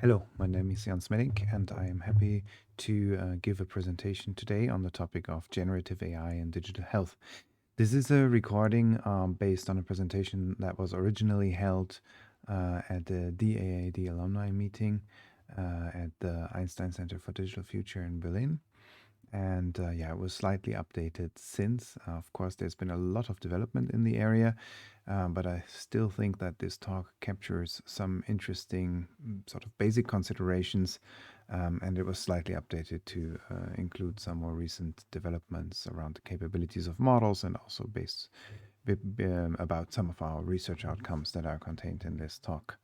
Hello, my name is Jan Smeding, and I am happy to give a presentation today on the topic of generative AI and digital health. This is a recording based on a presentation that was originally held at the DAAD Alumni-Meeting at the Einstein Center for Digital Future in Berlin. And yeah, it was slightly updated since. Of course, there's been a lot of development in the area, but I still think that this talk captures some interesting sort of basic considerations, and it was slightly updated to include some more recent developments around the capabilities of models and also about some of our research outcomes that are contained in this talk.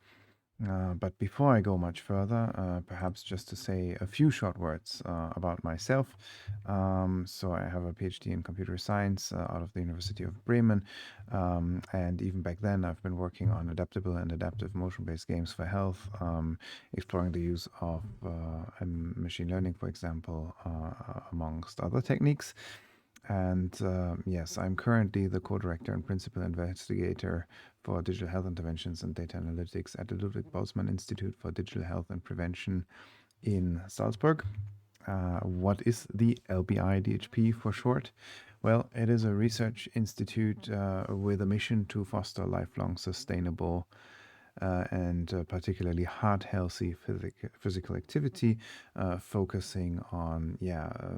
But before I go much further, perhaps just to say a few short words about myself. So I have a PhD in computer science out of the University of Bremen. And even back then, I've been working on adaptable and adaptive motion-based games for health, exploring the use of machine learning, for example, amongst other techniques. And yes, I'm currently the co-director and principal investigator for digital health interventions and data analytics at the Ludwig Boltzmann Institute for Digital Health and Prevention in Salzburg. What is the LBI-DHP for short? Well, it is a research institute with a mission to foster lifelong sustainable and particularly heart-healthy physical activity, focusing on,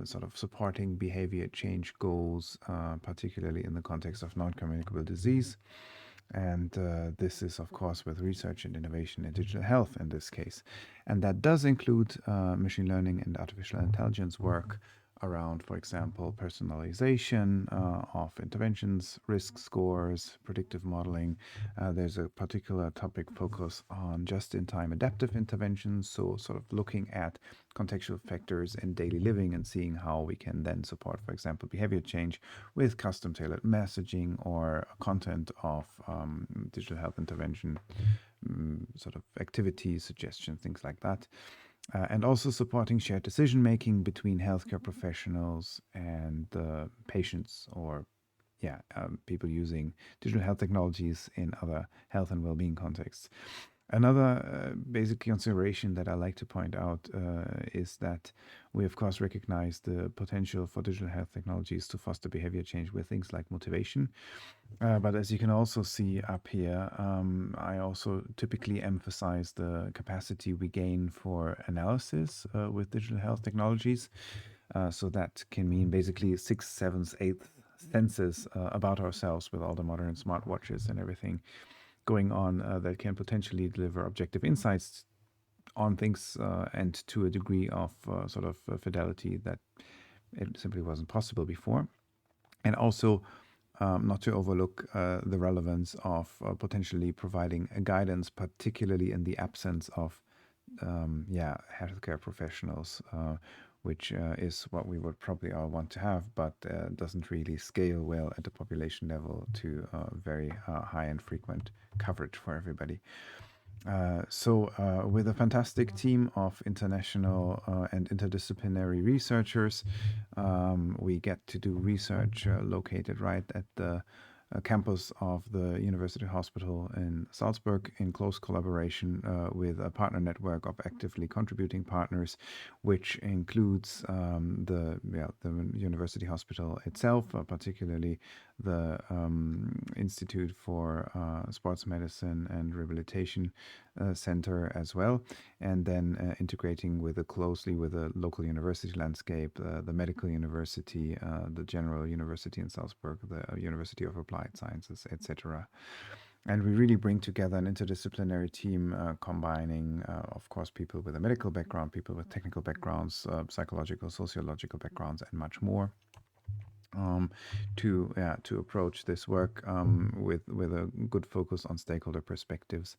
sort of supporting behavior change goals, particularly in the context of non-communicable disease. And this is, of course, with research and innovation in digital health in this case. And that does include machine learning and artificial intelligence work around, for example, personalization of interventions, risk scores, predictive modeling. There's a particular topic focus on just-in-time adaptive interventions, so sort of looking at contextual factors in daily living and seeing how we can then support, for example, behavior change with custom-tailored messaging or content of digital health intervention, sort of activities, suggestions, things like that. And also supporting shared decision making between healthcare professionals and patients or people using digital health technologies in other health and well-being contexts. Another basic consideration that I like to point out is that we, of course, recognize the potential for digital health technologies to foster behavior change with things like motivation. But as you can also see up here, I also typically emphasize the capacity we gain for analysis with digital health technologies. So that can mean basically 6th, 7th, 8th senses about ourselves with all the modern smartwatches and everything going on that can potentially deliver objective insights on things and to a degree of sort of fidelity that it simply wasn't possible before. And also not to overlook the relevance of potentially providing a guidance, particularly in the absence of healthcare professionals, which is what we would probably all want to have, but doesn't really scale well at the population level to very high and frequent coverage for everybody. So with a fantastic team of international and interdisciplinary researchers, we get to do research located right at the campus of the University Hospital in Salzburg in close collaboration with a partner network of actively contributing partners, which includes the University Hospital itself, particularly the Institute for Sports Medicine and Rehabilitation Center as well, and then integrating closely with the local university landscape, the medical university, the General University in Salzburg, the University of Applied Sciences, etc. And we really bring together an interdisciplinary team combining, of course, people with a medical background, people with technical backgrounds, psychological, sociological backgrounds, and much more. To approach this work with a good focus on stakeholder perspectives.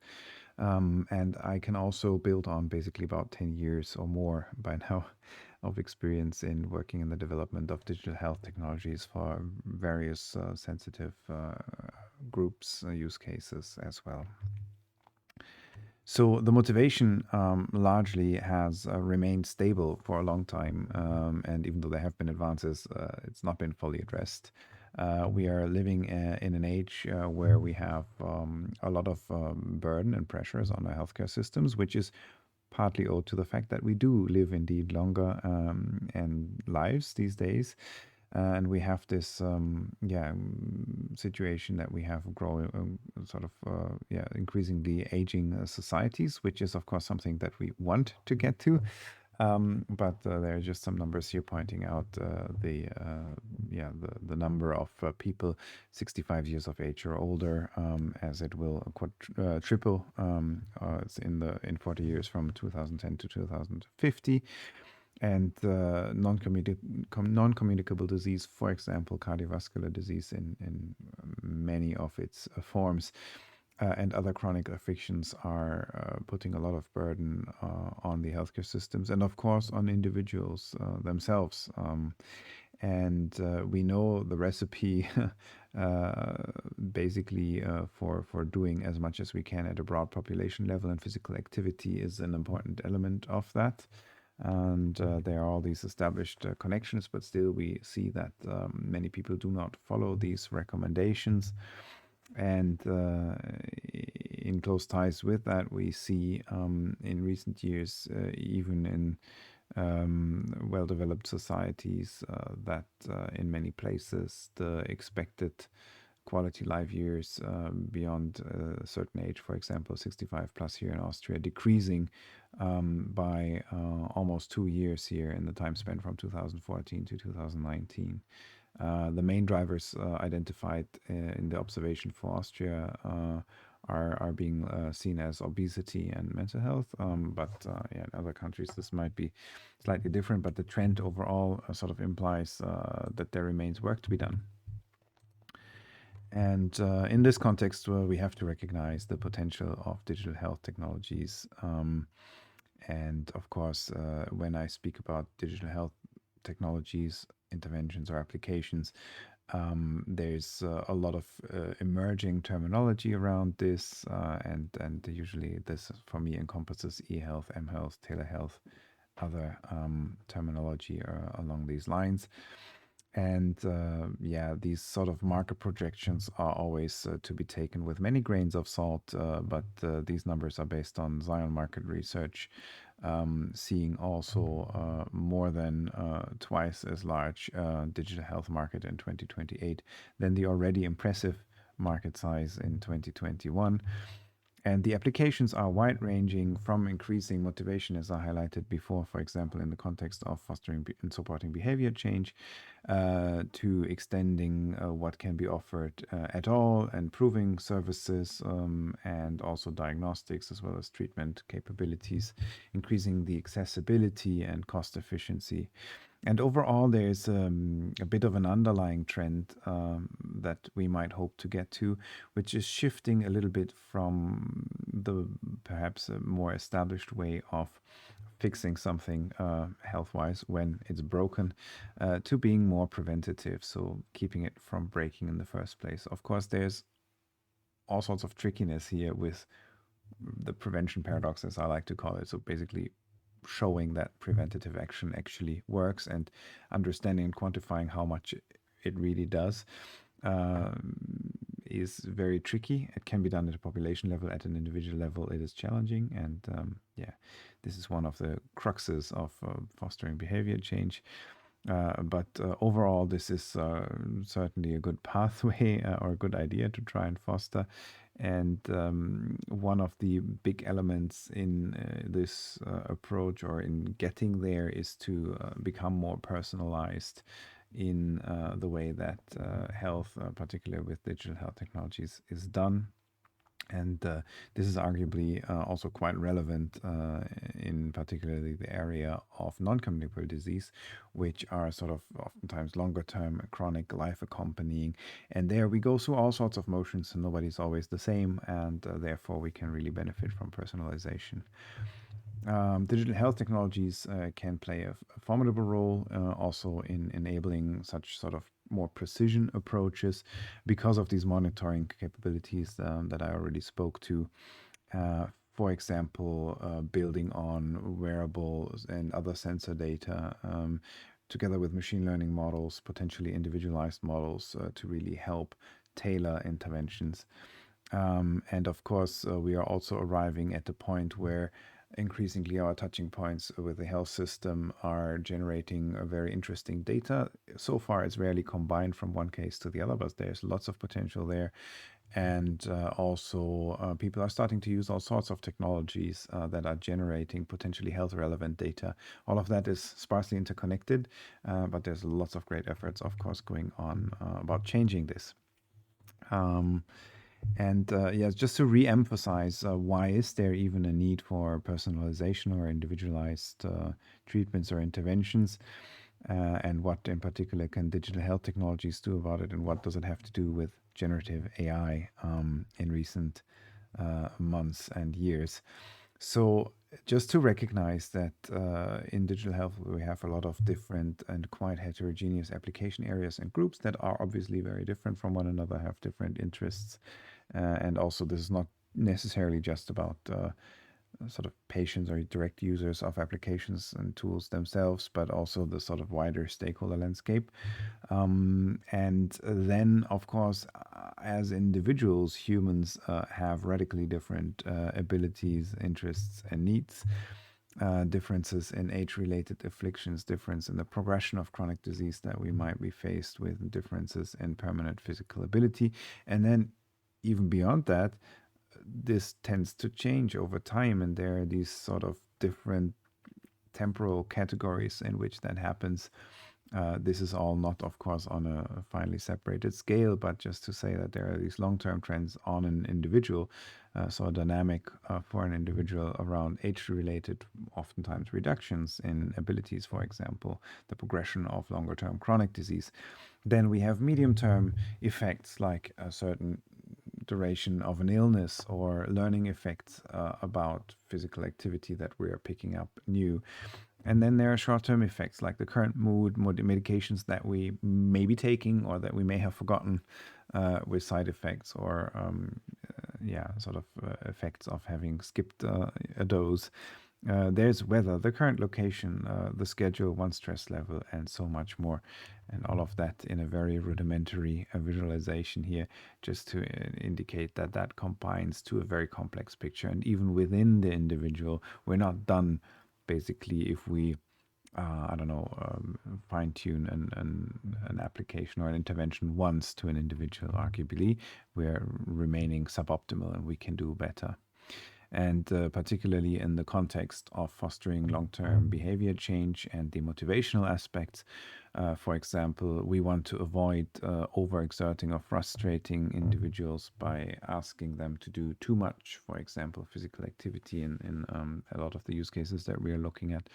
And I can also build on basically about 10 years or more by now of experience in working in the development of digital health technologies for various sensitive groups, use cases as well. So the motivation largely has remained stable for a long time, and even though there have been advances, it's not been fully addressed. We are living in an age where we have a lot of burden and pressures on our healthcare systems, which is partly owed to the fact that we do live indeed longer and lives these days. And we have this situation that we have growing increasingly aging societies, which is of course something that we want to get to. But there are just some numbers here pointing out the number of people 65 years of age or older, as it will triple in 40 years from 2010 to 2050. And non-communicable disease, for example, cardiovascular disease in many of its forms, and other chronic afflictions are putting a lot of burden on the healthcare systems and, of course, on individuals themselves. And we know the recipe basically for doing as much as we can at a broad population level, and physical activity is an important element of that. And there are all these established connections, but still we see that many people do not follow these recommendations. And in close ties with that, we see in recent years, even in well-developed societies, that in many places the expected quality life years beyond a certain age, for example, 65 plus here in Austria, decreasing by almost 2 years here in the time span from 2014 to 2019. The main drivers identified in the observation for Austria are being seen as obesity and mental health. But in other countries, this might be slightly different. But the trend overall sort of implies that there remains work to be done. And in this context, we have to recognize the potential of digital health technologies. And of course, when I speak about digital health technologies, interventions, or applications, there's a lot of emerging terminology around this, and usually this for me encompasses e-health, m-health, telehealth, other terminology along these lines. And these sort of market projections are always to be taken with many grains of salt, but these numbers are based on Zion market research, seeing also more than twice as large digital health market in 2028 than the already impressive market size in 2021. And the applications are wide-ranging, from increasing motivation, as I highlighted before, for example, in the context of fostering and supporting behavior change, to extending what can be offered at all, and proving services, and also diagnostics as well as treatment capabilities, increasing the accessibility and cost efficiency. And overall, there's a bit of an underlying trend that we might hope to get to, which is shifting a little bit from the perhaps a more established way of fixing something health-wise when it's broken, to being more preventative, so keeping it from breaking in the first place. Of course, there's all sorts of trickiness here with the prevention paradox, as I like to call it. So basically showing that preventative action actually works and understanding and quantifying how much it really does is very tricky. It can be done at a population level. At an individual level, it is challenging. And this is one of the cruxes of fostering behavior change. But overall, this is certainly a good pathway or a good idea to try and foster. And one of the big elements in this approach, or in getting there, is to become more personalized in the way that health, particularly with digital health technologies, is done. And this is arguably also quite relevant in particularly the area of non-communicable disease, which are sort of oftentimes longer-term, chronic, life-accompanying. And there we go through all sorts of motions, and nobody's always the same, and therefore we can really benefit from personalization. Digital health technologies can play a formidable role also in enabling such sort of more precision approaches because of these monitoring capabilities that I already spoke to. For example, building on wearables and other sensor data together with machine learning models, potentially individualized models, to really help tailor interventions. And of course, we are also arriving at the point where increasingly our touching points with the health system are generating a very interesting data. So far, it's rarely combined from one case to the other, but there's lots of potential there. And also, people are starting to use all sorts of technologies that are generating potentially health relevant data. All of that is sparsely interconnected, but there's lots of great efforts, of course, going on about changing this. Yes, just to re-emphasize, why is there even a need for personalization or individualized treatments or interventions? And what in particular can digital health technologies do about it? And what does it have to do with generative AI in recent months and years? So just to recognize that in digital health, we have a lot of different and quite heterogeneous application areas and groups that are obviously very different from one another, have different interests. And also, this is not necessarily just about sort of patients or direct users of applications and tools themselves, but also the sort of wider stakeholder landscape. And then, of course, as individuals, humans have radically different abilities, interests, and needs. Differences in age-related afflictions, difference in the progression of chronic disease that we might be faced with, differences in permanent physical ability. And then even beyond that, this tends to change over time, and there are these sort of different temporal categories in which that happens. This is all not, of course, on a finely separated scale, but just to say that there are these long-term trends on an individual, so a dynamic for an individual around age-related, oftentimes reductions in abilities, for example, the progression of longer-term chronic disease. Then we have medium-term effects like a certain duration of an illness or learning effects about physical activity that we are picking up new. And then there are short-term effects like the current mood, medications that we may be taking or that we may have forgotten with side effects or sort of effects of having skipped a dose. There's weather, the current location, the schedule, one's stress level, and so much more. And all of that in a very rudimentary visualization here, just to indicate that that combines to a very complex picture. And even within the individual, we're not done basically if we fine tune an application or an intervention once to an individual. Arguably, we're remaining suboptimal and we can do better. And particularly in the context of fostering long-term behavior change and the motivational aspects. For example, we want to avoid overexerting or frustrating individuals by asking them to do too much, for example, physical activity in a lot of the use cases that we are looking at.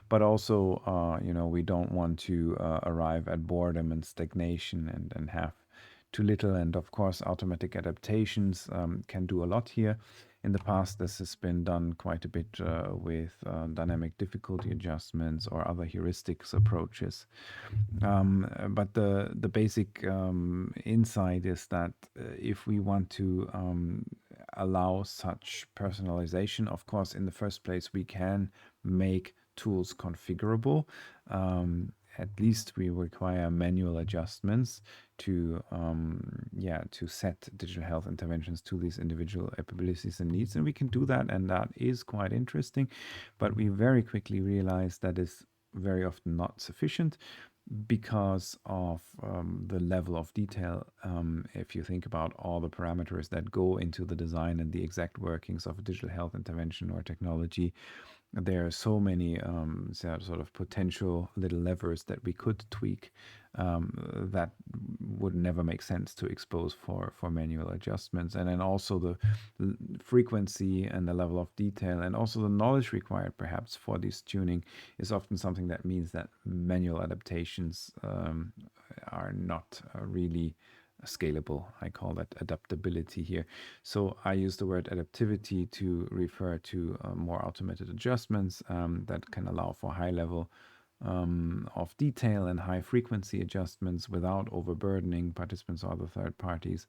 But also, we don't want to arrive at boredom and stagnation and have too little. And of course, automatic adaptations can do a lot here. In the past, this has been done quite a bit with dynamic difficulty adjustments or other heuristics approaches. But the basic insight is that if we want to allow such personalization, of course, in the first place, we can make tools configurable. At least we require manual adjustments to set digital health interventions to these individual abilities and needs, and we can do that, and that is quite interesting. But we very quickly realize that is very often not sufficient because of the level of detail. If you think about all the parameters that go into the design and the exact workings of a digital health intervention or technology, there are so many sort of potential little levers that we could tweak that would never make sense to expose for manual adjustments. And then also the frequency and the level of detail and also the knowledge required perhaps for this tuning is often something that means that manual adaptations are not really scalable. I call that adaptability here. So I use the word adaptivity to refer to more automated adjustments that can allow for high level of detail and high frequency adjustments without overburdening participants or other third parties.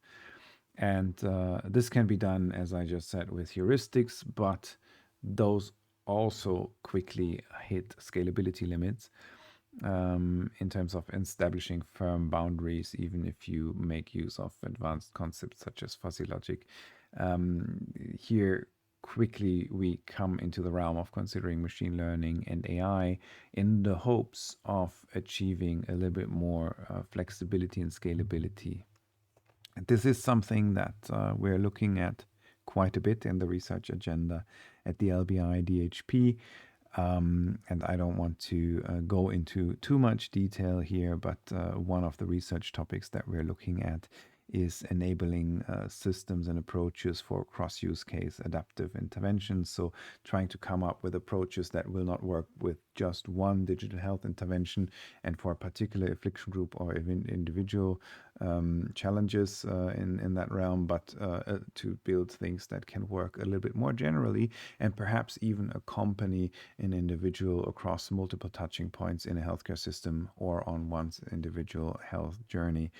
And this can be done, as I just said, with heuristics, but those also quickly hit scalability limits in terms of establishing firm boundaries, even if you make use of advanced concepts such as fuzzy logic. Here, quickly we come into the realm of considering machine learning and AI in the hopes of achieving a little bit more flexibility and scalability. This is something that we're looking at quite a bit in the research agenda at the LBI-DHP. And I don't want to go into too much detail here, but one of the research topics that we're looking at is enabling systems and approaches for cross-use case adaptive interventions. So trying to come up with approaches that will not work with just one digital health intervention and for a particular affliction group or even individual challenges in that realm, but to build things that can work a little bit more generally and perhaps even accompany an individual across multiple touching points in a healthcare system or on one's individual health journey.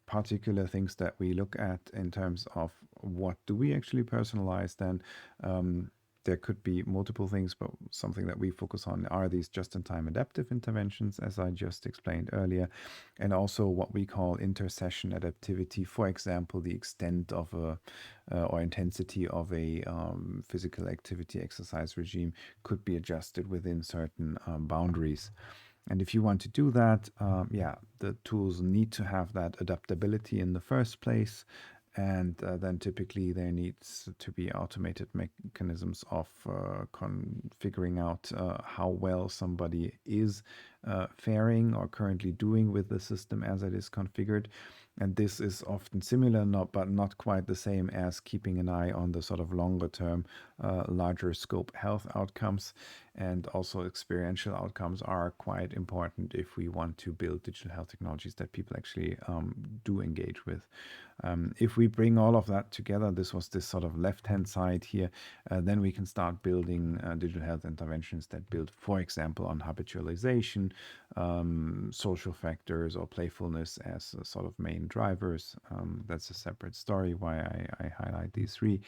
Particular things that we look at in terms of what do we actually personalize, then there could be multiple things, but something that we focus on are these just-in-time adaptive interventions, as I just explained earlier, and also what we call inter-session adaptivity. For example, the extent of a or intensity of a physical activity exercise regime could be adjusted within certain boundaries. And if you want to do that, the tools need to have that adaptability in the first place. And then typically there needs to be automated mechanisms of figuring out how well somebody is faring or currently doing with the system as it is configured. And this is often similar, but not quite the same as keeping an eye on the sort of longer term, larger scope health outcomes. And also experiential outcomes are quite important if we want to build digital health technologies that people actually do engage with. If we bring all of that together, this was this sort of left-hand side here, then we can start building digital health interventions that build, for example, on habitualization, social factors, or playfulness as sort of main drivers. That's a separate story why I highlight these three.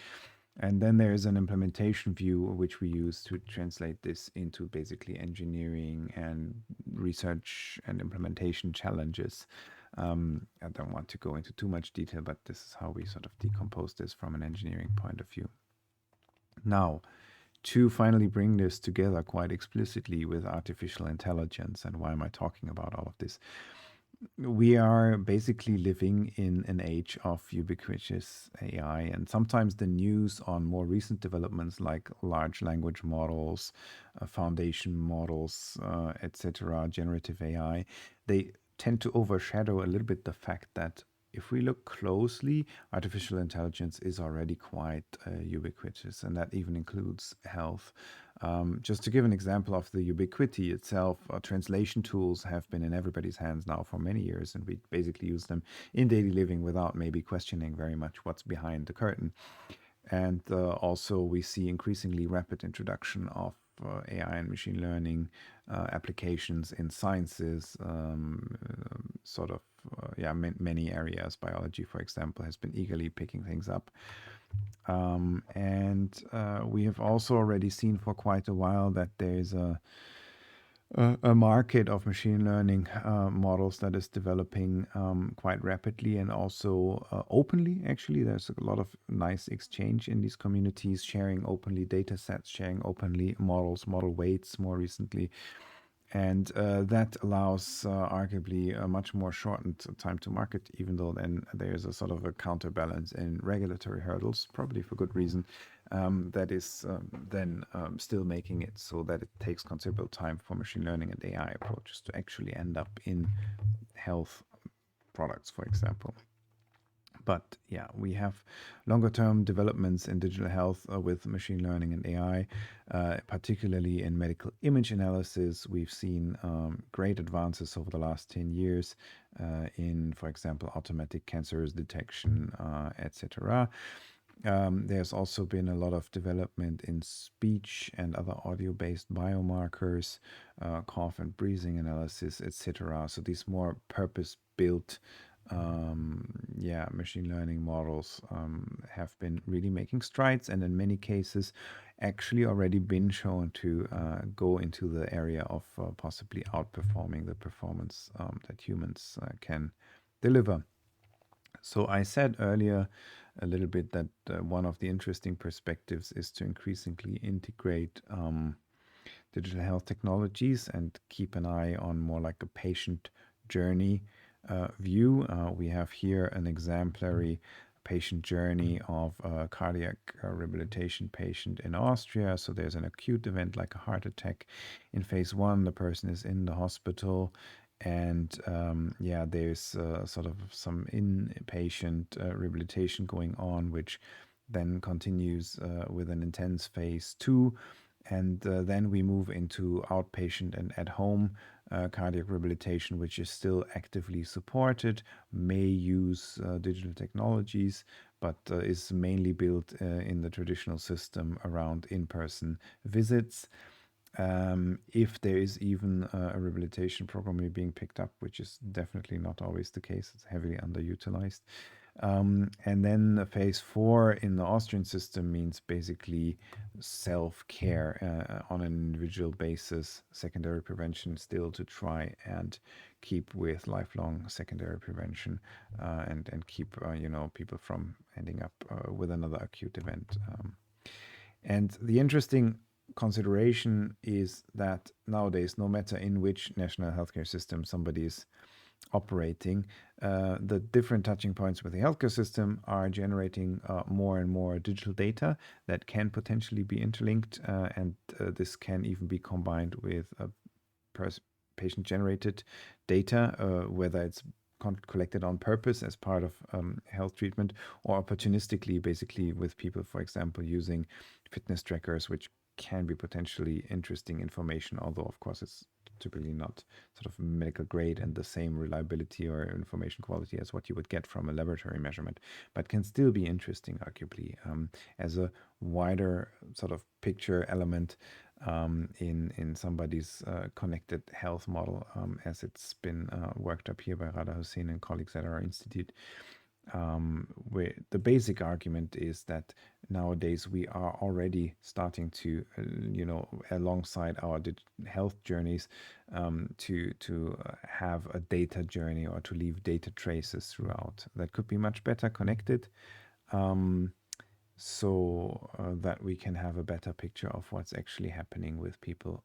And then there is an implementation view, which we use to translate this into basically engineering and research and implementation challenges. I don't want to go into too much detail, but this is how we sort of decompose this from an engineering point of view. Now, to finally bring this together quite explicitly with artificial intelligence, and why am I talking about all of this? We are basically living in an age of ubiquitous AI, and sometimes the news on more recent developments like large language models, foundation models, etc., generative AI, they tend to overshadow a little bit the fact that if we look closely, artificial intelligence is already quite ubiquitous, and that even includes health. Just to give an example of the ubiquity itself, translation tools have been in everybody's hands now for many years, and we basically use them in daily living without maybe questioning very much what's behind the curtain. And also we see increasingly rapid introduction of AI and machine learning applications in sciences, many areas. Biology, for example, has been eagerly picking things up. And we have also already seen for quite a while that there's a market of machine learning models that is developing quite rapidly and also openly. Actually, there's a lot of nice exchange in these communities, sharing openly data sets, sharing openly models, model weights more recently. And that allows arguably a much more shortened time to market, even though then there's a sort of a counterbalance in regulatory hurdles, probably for good reason, that is then still making it so that it takes considerable time for machine learning and AI approaches to actually end up in health products, for example. But yeah, we have longer term developments in digital health with machine learning and AI, particularly in medical image analysis. We've seen great advances over the last 10 years in, for example, automatic cancers detection, etc. There's also been a lot of development in speech and other audio-based biomarkers, cough and breathing analysis, etc. So these more purpose-built machine learning models have been really making strides, and in many cases actually already been shown to go into the area of possibly outperforming the performance that humans can deliver. So I said earlier a little bit that one of the interesting perspectives is to increasingly integrate digital health technologies and keep an eye on more like a patient journey view. We have here an exemplary patient journey of a cardiac rehabilitation patient in Austria. So there's an acute event like a heart attack. In phase one, the person is in the hospital. And yeah, there's sort of some inpatient rehabilitation going on, which then continues with an intense phase two. And then we move into outpatient and at home cardiac rehabilitation, which is still actively supported, may use digital technologies, but is mainly built in the traditional system around in person visits. If there is even a rehabilitation program being picked up, which is definitely not always the case, it's heavily underutilized. And then phase four in the Austrian system means basically self-care on an individual basis, secondary prevention still to try and keep with lifelong secondary prevention and keep people from ending up with another acute event. And the interesting consideration is that nowadays, no matter in which national healthcare system somebody is operating, the different touching points with the healthcare system are generating more and more digital data that can potentially be interlinked, and this can even be combined with patient-generated data, whether it's collected on purpose as part of health treatment or opportunistically, basically with people, for example, using fitness trackers, which can be potentially interesting information, although of course it's typically not sort of medical grade and the same reliability or information quality as what you would get from a laboratory measurement, but can still be interesting, arguably, as a wider sort of picture element in somebody's connected health model, as it's been worked up here by Rada Hussein and colleagues at our institute. Where the basic argument is that nowadays we are already starting to, alongside our health journeys, to have a data journey or to leave data traces throughout that could be much better connected. So that we can have a better picture of what's actually happening with people,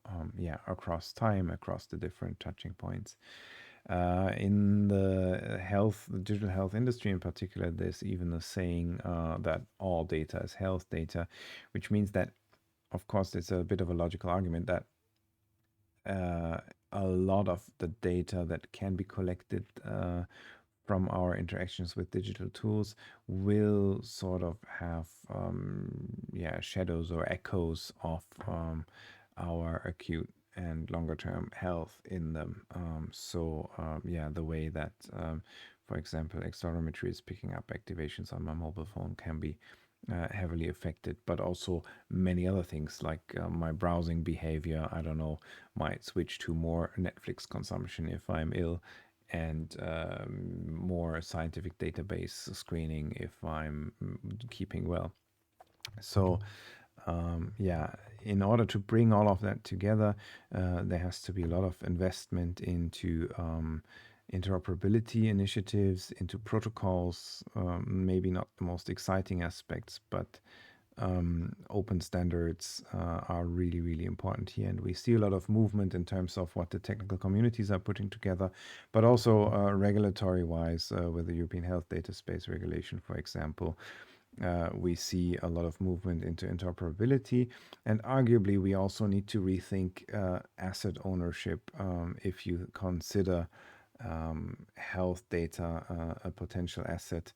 across time, across the different touching points. In the digital health industry in particular, there's even a saying that all data is health data, which means that, of course, it's a bit of a logical argument that a lot of the data that can be collected from our interactions with digital tools will sort of have shadows or echoes of our acute and longer term health in them. The way that, for example, accelerometry is picking up activations on my mobile phone can be heavily affected, but also many other things like my browsing behavior, I don't know, might switch to more Netflix consumption if I'm ill, and more scientific database screening if I'm keeping well. So, in order to bring all of that together, there has to be a lot of investment into interoperability initiatives, into protocols, maybe not the most exciting aspects, but open standards are really, really important here. And we see a lot of movement in terms of what the technical communities are putting together, but also regulatory-wise, with the European Health Data Space Regulation, for example. We see a lot of movement into interoperability, and arguably we also need to rethink asset ownership if you consider health data a potential asset.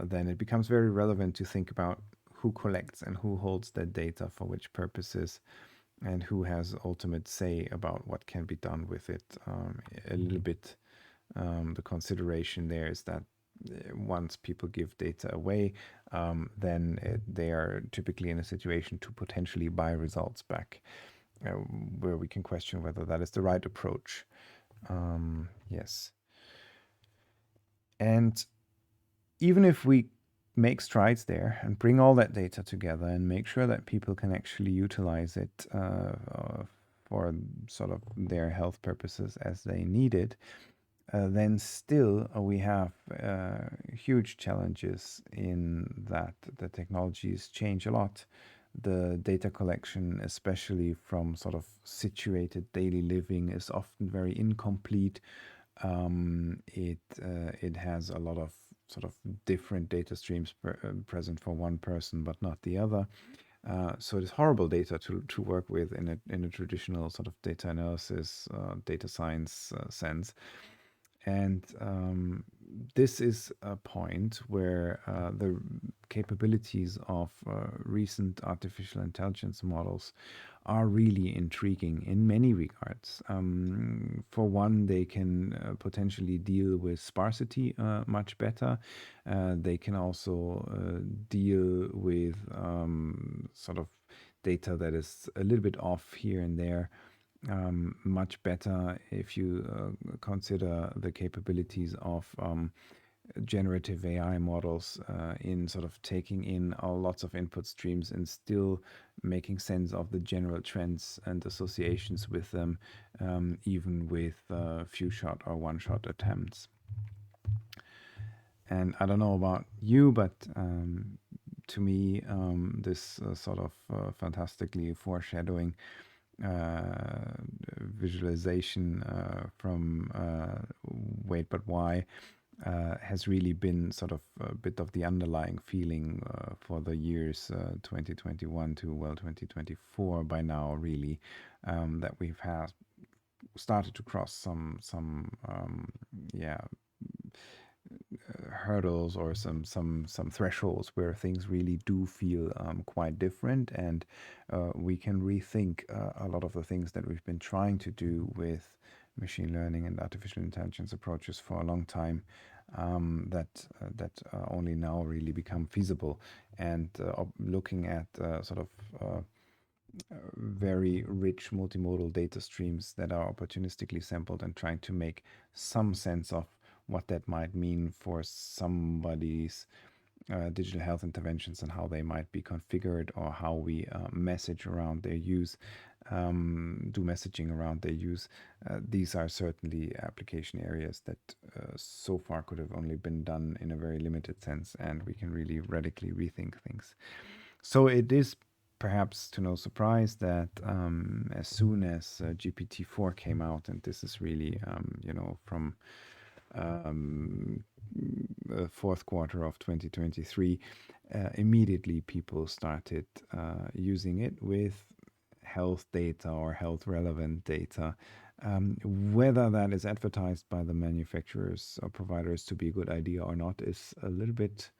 Then it becomes very relevant to think about who collects and who holds that data for which purposes, and who has ultimate say about what can be done with it. A little bit the consideration there is that once people give data away, then they are typically in a situation to potentially buy results back, where we can question whether that is the right approach. Yes. And even if we make strides there and bring all that data together and make sure that people can actually utilize it for sort of their health purposes as they need it, then still we have huge challenges in that the technologies change a lot. The data collection, especially from sort of situated daily living, is often very incomplete. It has a lot of sort of different data streams present for one person, but not the other. So it is horrible data to work with in a traditional sort of data analysis, data science sense. And this is a point where the capabilities of recent artificial intelligence models are really intriguing in many regards. For one, they can potentially deal with sparsity much better. They can also deal with sort of data that is a little bit off here and there much better if you consider the capabilities of generative AI models in sort of taking in lots of input streams and still making sense of the general trends and associations with them, even with few shot or one shot attempts. And I don't know about you, but to me, this sort of fantastically foreshadowing visualization from Wait But Why has really been sort of a bit of the underlying feeling for the years 2021 to 2024 by now, really, that we've had started to cross some hurdles or some thresholds where things really do feel quite different, and we can rethink a lot of the things that we've been trying to do with machine learning and artificial intelligence approaches for a long time, that only now really become feasible. And looking at sort of very rich multimodal data streams that are opportunistically sampled and trying to make some sense of what that might mean for somebody's digital health interventions and how they might be configured, or how we message around their use, do messaging around their use. These are certainly application areas that so far could have only been done in a very limited sense, and we can really radically rethink things. So it is perhaps to no surprise that as soon as GPT-4 came out, and this is really, from the fourth quarter of 2023, immediately people started using it with health data or health relevant data. Whether that is advertised by the manufacturers or providers to be a good idea or not is a little bit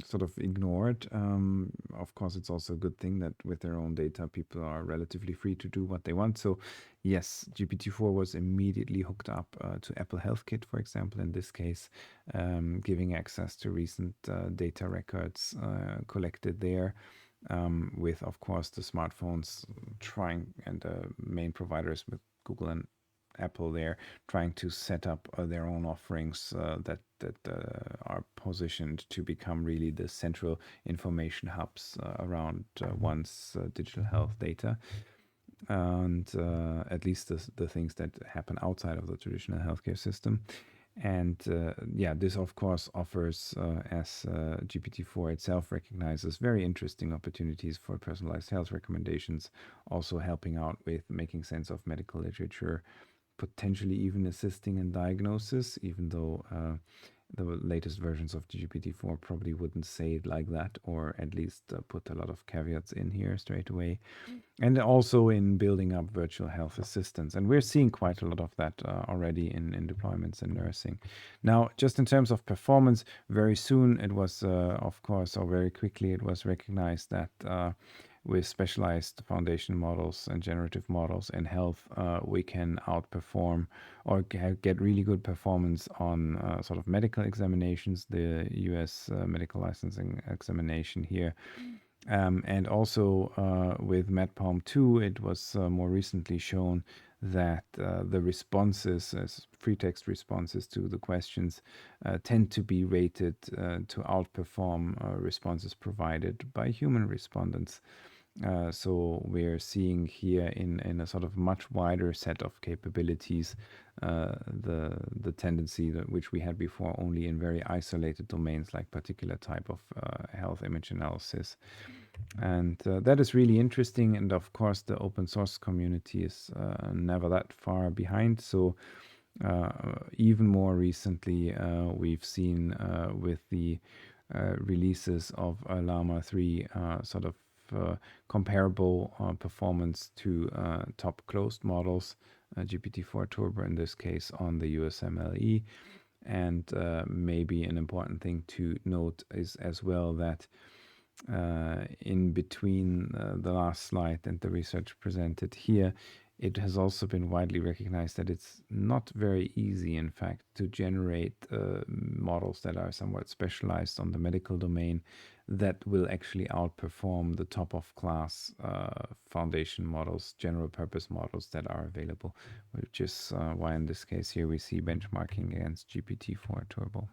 sort of ignored. Of course, it's also a good thing that with their own data, people are relatively free to do what they want. So yes, GPT-4 was immediately hooked up to Apple Health Kit, for example, in this case, giving access to recent data records collected there, with, of course, the smartphones trying, and the main providers with Google and Apple there, trying to set up their own offerings that are positioned to become really the central information hubs around one's digital health data, and at least the things that happen outside of the traditional healthcare system. And this of course offers, as GPT-4 itself recognizes, very interesting opportunities for personalized health recommendations, also helping out with making sense of medical literature, potentially even assisting in diagnosis, even though the latest versions of GPT-4 probably wouldn't say it like that, or at least put a lot of caveats in here straight away. And also in building up virtual health assistants. And we're seeing quite a lot of that already in deployments in nursing. Now, just in terms of performance, very soon it was, of course, or very quickly it was recognized that with specialized foundation models and generative models in health, we can outperform or get really good performance on sort of medical examinations, the US medical licensing examination here. And also with MedPalm 2, it was more recently shown that the responses, as free text responses to the questions, tend to be rated to outperform responses provided by human respondents. So we're seeing here in a sort of much wider set of capabilities the tendency that which we had before only in very isolated domains like particular type of health image analysis. And that is really interesting. And of course, the open source community is never that far behind. So even more recently, we've seen with the releases of Llama 3 sort of comparable performance to top closed models, GPT-4 Turbo in this case on the USMLE. And maybe an important thing to note is as well that in between the last slide and the research presented here, it has also been widely recognized that it's not very easy, in fact, to generate models that are somewhat specialized on the medical domain that will actually outperform the top of class foundation models, general purpose models that are available, which is why in this case here we see benchmarking against GPT-4 Turbo.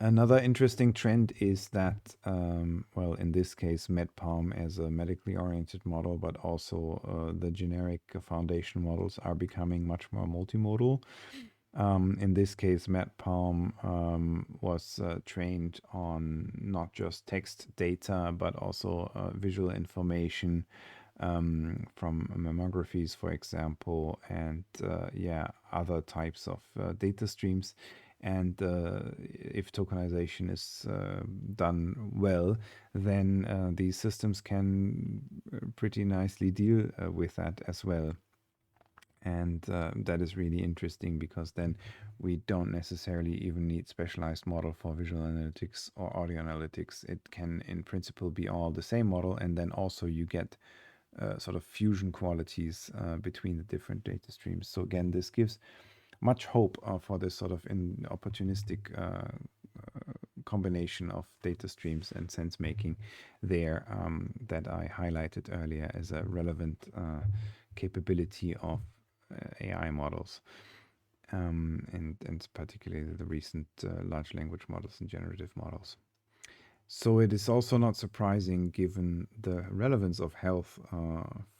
Another interesting trend is that, well, in this case, MedPalm as a medically oriented model, but also the generic foundation models are becoming much more multimodal. In this case, MedPalm was trained on not just text data, but also visual information from mammographies, for example, and other types of data streams. And if tokenization is done well, then these systems can pretty nicely deal with that as well. And that is really interesting because then we don't necessarily even need specialized model for visual analytics or audio analytics. It can in principle be all the same model, and then also you get sort of fusion qualities between the different data streams. So again, this gives much hope for this sort of opportunistic combination of data streams and sense making there that I highlighted earlier as a relevant capability of AI models, and particularly the recent large language models and generative models. So it is also not surprising, given the relevance of health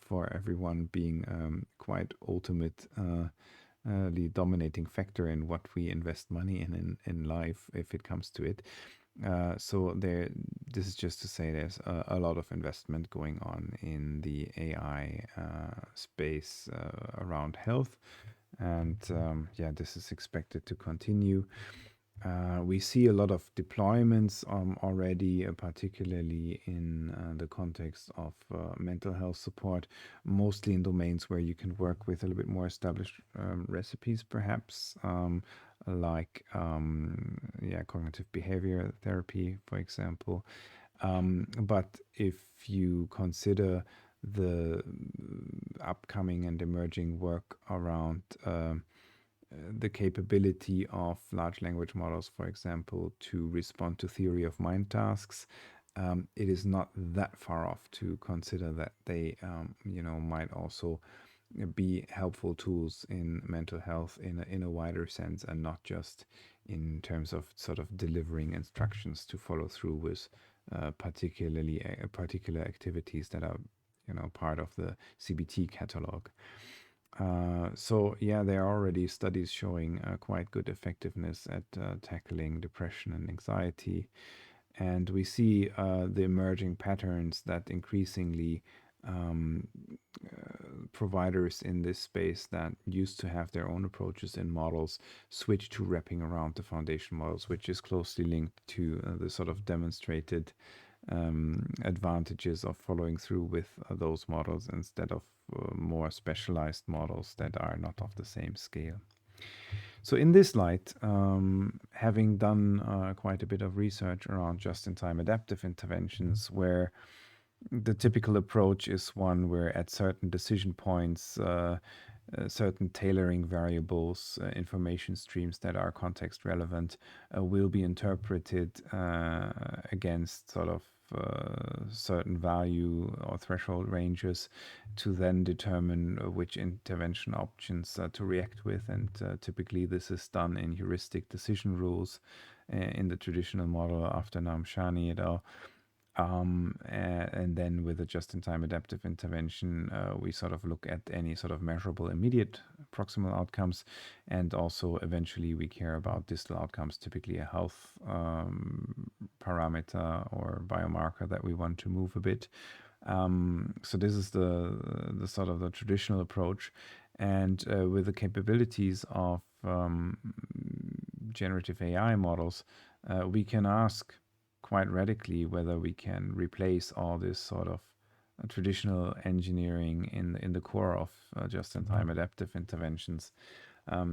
for everyone being quite ultimate the dominating factor in what we invest money in life, if it comes to it. So this is just to say there's a lot of investment going on in the AI space around health, and this is expected to continue. We see a lot of deployments already, particularly in the context of mental health support, mostly in domains where you can work with a little bit more established recipes, perhaps, like cognitive behavior therapy, for example. But if you consider the upcoming and emerging work around the capability of large language models, for example, to respond to theory of mind tasks, it is not that far off to consider that they, might also be helpful tools in mental health in a wider sense, and not just in terms of sort of delivering instructions to follow through with particular activities that are, part of the CBT catalog. There are already studies showing quite good effectiveness at tackling depression and anxiety. And we see the emerging patterns that increasingly providers in this space that used to have their own approaches in models switch to wrapping around the foundation models, which is closely linked to the sort of demonstrated advantages of following through with those models instead of more specialized models that are not of the same scale. So in this light, having done quite a bit of research around just-in-time adaptive interventions, where the typical approach is one where at certain decision points, certain tailoring variables, information streams that are context relevant will be interpreted against sort of certain value or threshold ranges to then determine which intervention options to react with. And typically this is done in heuristic decision rules in the traditional model after Namshani et al. And then with a just-in-time adaptive intervention, we sort of look at any sort of measurable immediate proximal outcomes, and also eventually we care about distal outcomes, typically a health parameter or biomarker that we want to move a bit. So this is the sort of the traditional approach, and with the capabilities of generative AI models, we can ask quite radically whether we can replace all this sort of traditional engineering in the core of just-in-time adaptive interventions.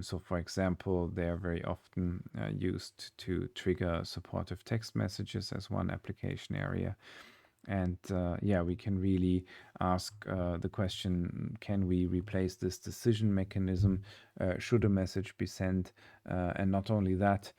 So, for example, they are very often used to trigger supportive text messages as one application area. And yeah, we can really ask the question, can we replace this decision mechanism? Should a message be sent? And not only that,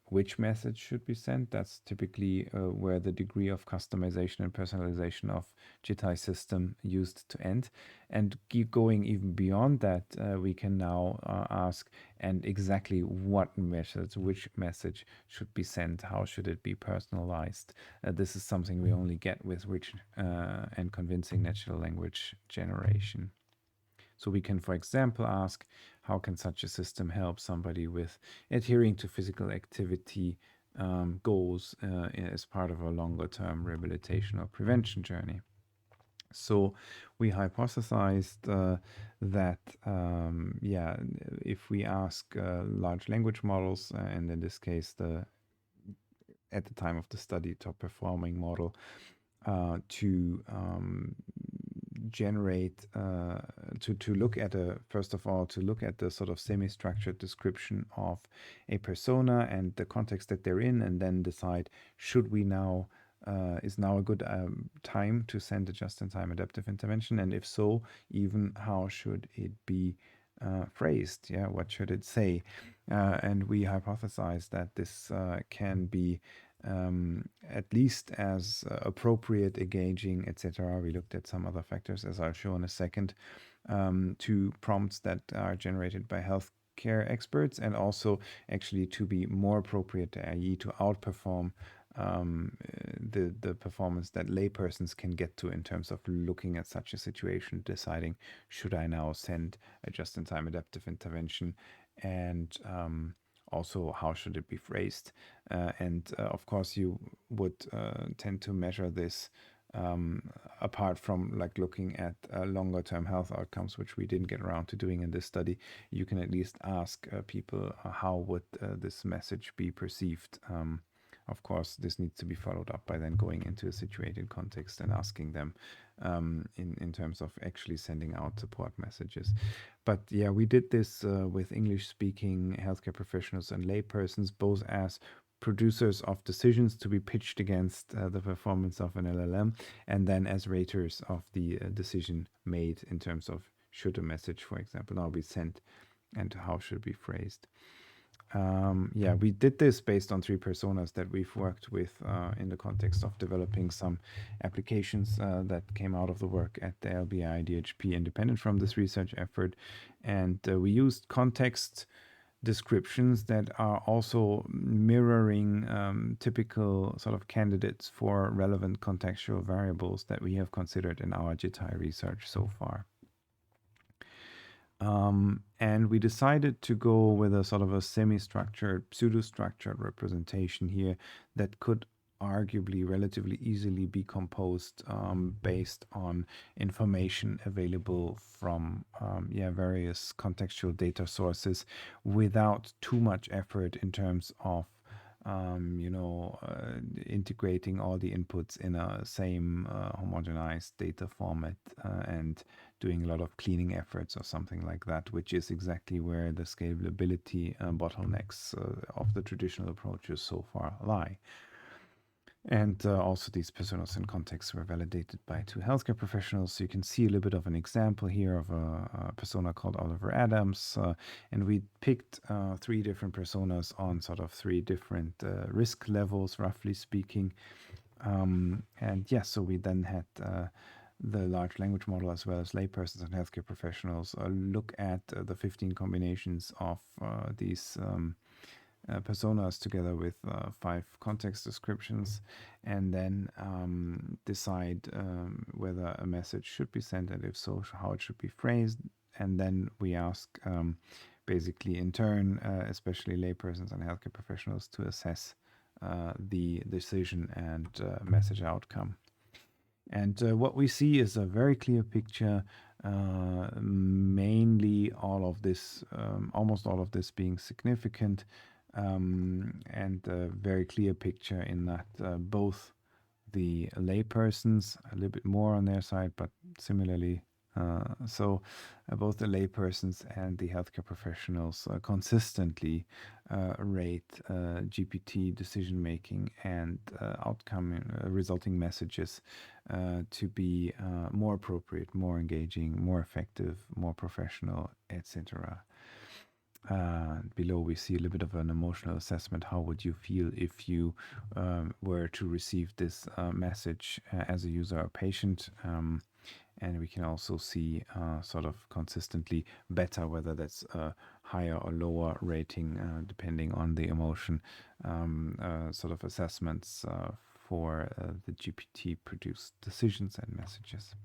which message should be sent? That's typically where the degree of customization and personalization of JITAI system used to end. And keep going even beyond that, we can now ask, and exactly what message, which message should be sent? How should it be personalized? This is something we only get with rich and convincing natural language generation. So we can, for example, ask, how can such a system help somebody with adhering to physical activity goals as part of a longer-term rehabilitation or prevention journey? So we hypothesized that, yeah, if we ask large language models, and in this case, at the time of the study, top performing model, to generate, to look at first of all, to look at the sort of semi-structured description of a persona and the context that they're in, and then decide, should we now, is now a good time to send a just-in-time adaptive intervention? And if so, even how should it be phrased? Yeah, what should it say? And we hypothesize that this can be at least as appropriate, engaging, etc. We looked at some other factors, as I'll show in a second, to prompts that are generated by healthcare experts, and also actually to be more appropriate, i.e. to outperform the performance that laypersons can get to in terms of looking at such a situation, deciding, should I now send a just-in-time adaptive intervention, and also how should it be phrased? And of course, you would tend to measure this apart from like looking at longer term health outcomes, which we didn't get around to doing in this study. You can at least ask people, how would this message be perceived? Of course, this needs to be followed up by then going into a situated context and asking them in terms of actually sending out support messages. But yeah, we did this with English-speaking healthcare professionals and laypersons, both as producers of decisions to be pitched against the performance of an LLM, and then as raters of the decision made in terms of, should a message, for example, now be sent, and how should it be phrased. Yeah, we did this based on 3 personas that we've worked with in the context of developing some applications that came out of the work at the LBI-DHP, independent from this research effort. And we used context descriptions that are also mirroring typical sort of candidates for relevant contextual variables that we have considered in our JITAI research so far. And we decided to go with a sort of a semi-structured, pseudo-structured representation here that could arguably relatively easily be composed based on information available from various contextual data sources, without too much effort in terms of integrating all the inputs in a same homogenized data format and doing a lot of cleaning efforts or something like that, which is exactly where the scalability bottlenecks of the traditional approaches so far lie. And also these personas and contexts were validated by 2 healthcare professionals. So you can see a little bit of an example here of a persona called Oliver Adams. And we picked 3 different personas on sort of 3 different risk levels, roughly speaking. And yeah, so we then had the large language model, as well as laypersons and healthcare professionals, look at the 15 combinations of these personas together with 5 context descriptions, and then decide whether a message should be sent, and if so, how it should be phrased. And then we ask basically in turn, especially laypersons and healthcare professionals, to assess the decision and message outcome. And what we see is a very clear picture, mainly all of this, almost all of this being significant, and a very clear picture in that both the laypersons, a little bit more on their side, but similarly, both the laypersons and the healthcare professionals consistently rate GPT decision making and outcome resulting messages to be more appropriate, more engaging, more effective, more professional, etc. Below we see a little bit of an emotional assessment. How would you feel if you were to receive this message as a user or patient? And we can also see sort of consistently better, whether that's a higher or lower rating depending on the emotion, sort of assessments for the GPT produced decisions and messages.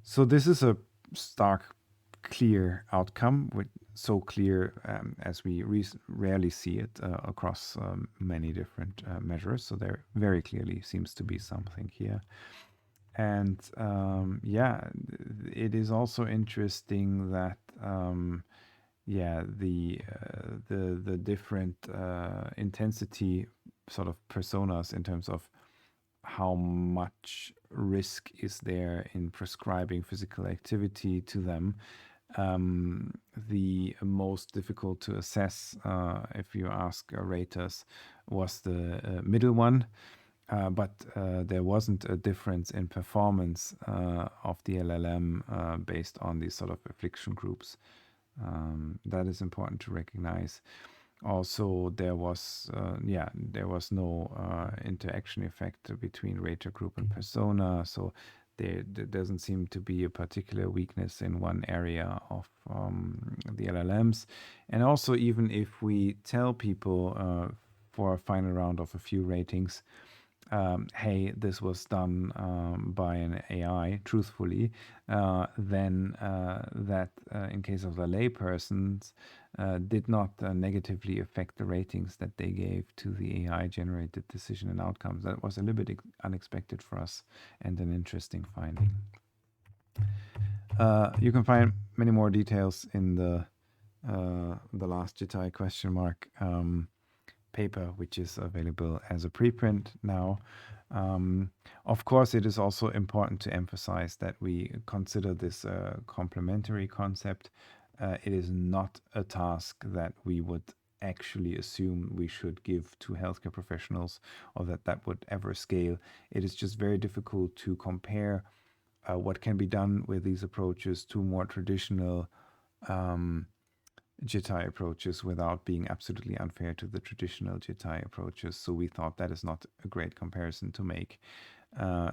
So this is a stark, clear outcome, with so clear as we rarely see it across many different measures. So there very clearly seems to be something here. And yeah, it is also interesting that the different intensity sort of personas in terms of how much risk is there in prescribing physical activity to them. The most difficult to assess, if you ask raters, was the middle one. But there wasn't a difference in performance of the LLM based on these sort of affliction groups. That is important to recognize. Also, there was no interaction effect between rater group and persona. So there doesn't seem to be a particular weakness in one area of the LLMs. And also, even if we tell people for a final round of a few ratings, hey, this was done by an AI, truthfully, then that, in case of the laypersons, did not negatively affect the ratings that they gave to the AI-generated decision and outcomes. That was a little bit unexpected for us and an interesting finding. You can find many more details in the last JITAI question mark paper, which is available as a preprint now. Of course, it is also important to emphasize that we consider this a complementary concept. It is not a task that we would actually assume we should give to healthcare professionals, or that would ever scale. It is just very difficult to compare what can be done with these approaches to more traditional JITAI approaches without being absolutely unfair to the traditional JITAI approaches. So we thought that is not a great comparison to make.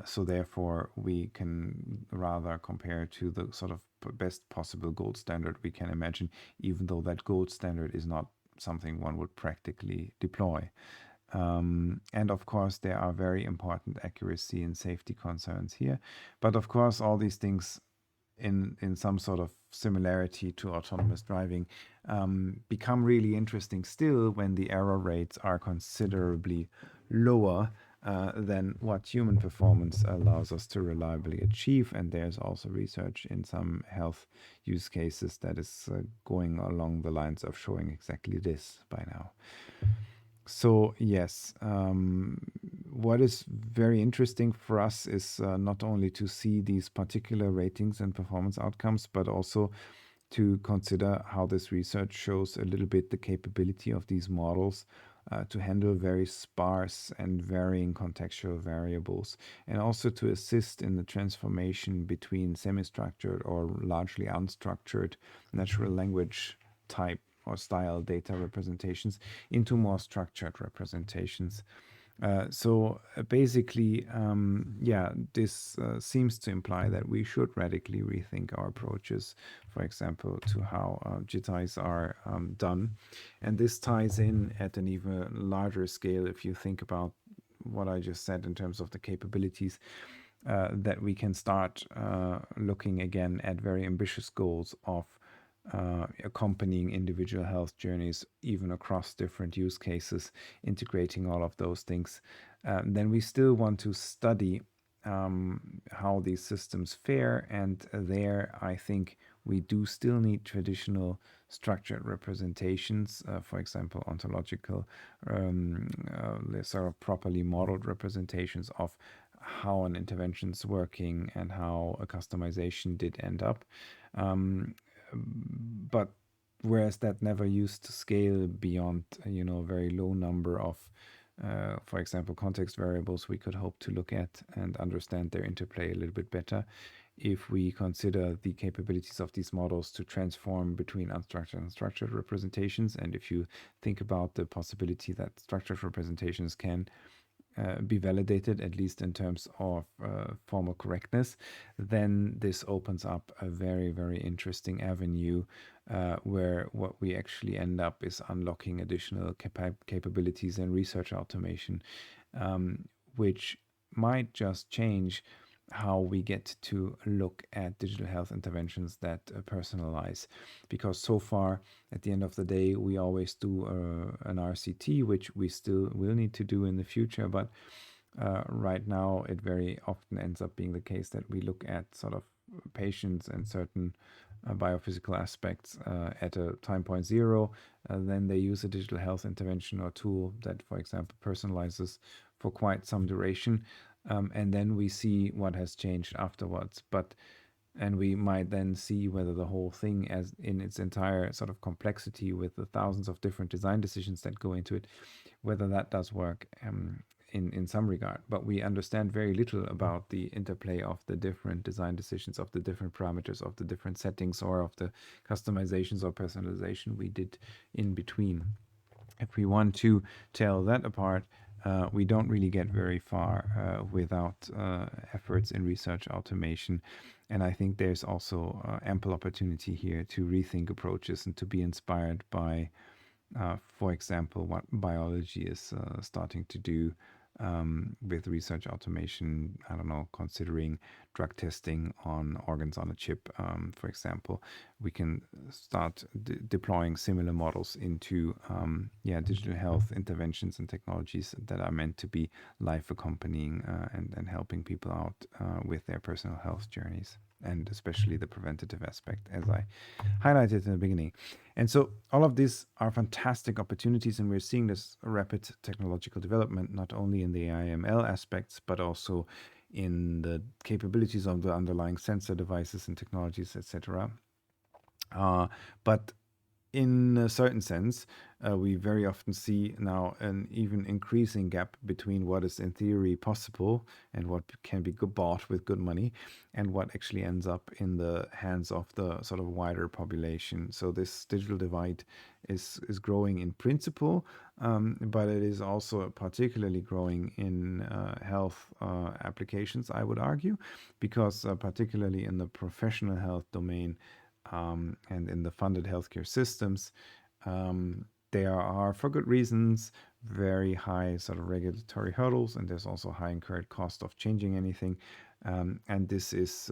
So therefore, we can rather compare to the sort of best possible gold standard we can imagine, even though that gold standard is not something one would practically deploy. And of course, there are very important accuracy and safety concerns here. But of course, all these things in some sort of similarity to autonomous driving become really interesting still when the error rates are considerably lower than what human performance allows us to reliably achieve. And there's also research in some health use cases that is going along the lines of showing exactly this by now. So yes, what is very interesting for us is not only to see these particular ratings and performance outcomes, but also to consider how this research shows a little bit the capability of these models to handle very sparse and varying contextual variables, and also to assist in the transformation between semi-structured or largely unstructured natural language type or style data representations into more structured representations. Basically, this seems to imply that we should radically rethink our approaches, for example, to how JITAIs are done. And this ties in at an even larger scale if you think about what I just said in terms of the capabilities, that we can start looking again at very ambitious goals of accompanying individual health journeys, even across different use cases, integrating all of those things. Then we still want to study how these systems fare. And there, I think we do still need traditional structured representations, for example, ontological, sort of properly modeled representations of how an intervention's working and how a customization did end up. But whereas that never used to scale beyond, a very low number of, for example, context variables, we could hope to look at and understand their interplay a little bit better if we consider the capabilities of these models to transform between unstructured and structured representations. And if you think about the possibility that structured representations can be validated, at least in terms of formal correctness, then this opens up a very, very interesting avenue where what we actually end up is unlocking additional capabilities and research automation, which might just change how we get to look at digital health interventions that personalize. Because so far, at the end of the day, we always do an RCT, which we still will need to do in the future. But right now, it very often ends up being the case that we look at sort of patients and certain biophysical aspects at a time point zero. Then they use a digital health intervention or tool that, for example, personalizes for quite some duration. And then we see what has changed afterwards. And we might then see whether the whole thing, as in its entire sort of complexity with the thousands of different design decisions that go into it, whether that does work in some regard. But we understand very little about the interplay of the different design decisions, of the different parameters, of the different settings, or of the customizations or personalization we did in between. If we want to tell that apart, we don't really get very far without efforts in research automation. And I think there's also ample opportunity here to rethink approaches and to be inspired by, for example, what biology is starting to do with research automation. I don't know, considering drug testing on organs on a chip, for example, we can start deploying similar models into digital health interventions and technologies that are meant to be life accompanying and helping people out with their personal health journeys, and especially the preventative aspect, as I highlighted in the beginning. And so all of these are fantastic opportunities, and we're seeing this rapid technological development, not only in the AI/ML aspects, but also in the capabilities of the underlying sensor devices and technologies, etc. But in a certain sense, we very often see now an even increasing gap between what is in theory possible and what can be bought with good money and what actually ends up in the hands of the sort of wider population. So this digital divide is growing in principle, but it is also particularly growing in health applications, I would argue, because particularly in the professional health domain, and in the funded healthcare systems, there are, for good reasons, very high sort of regulatory hurdles, and there's also high incurred cost of changing anything. And this is,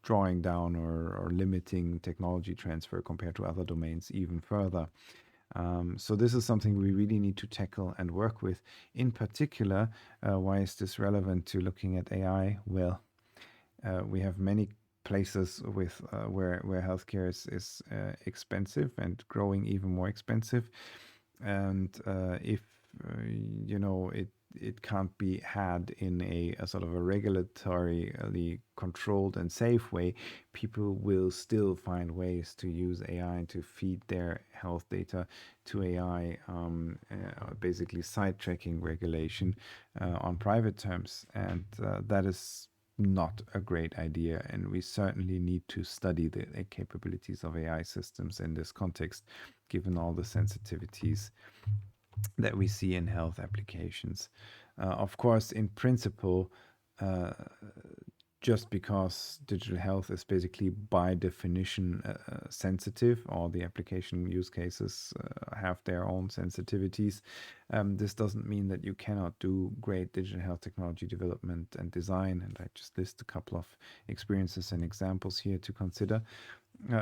drawing down or limiting technology transfer compared to other domains even further. So this is something we really need to tackle and work with. In particular, why is this relevant to looking at AI? Well, we have many places with where healthcare is expensive and growing even more expensive, and if it can't be had in a sort of a regulatorily controlled and safe way, people will still find ways to use AI to feed their health data to AI, basically sidetracking regulation on private terms, and that is not a great idea, and we certainly need to study the capabilities of AI systems in this context, given all the sensitivities that we see in health applications. Of course, in principle, uh, just because digital health is basically by definition sensitive, all the application use cases have their own sensitivities. This doesn't mean that you cannot do great digital health technology development and design. And I just list a couple of experiences and examples here to consider.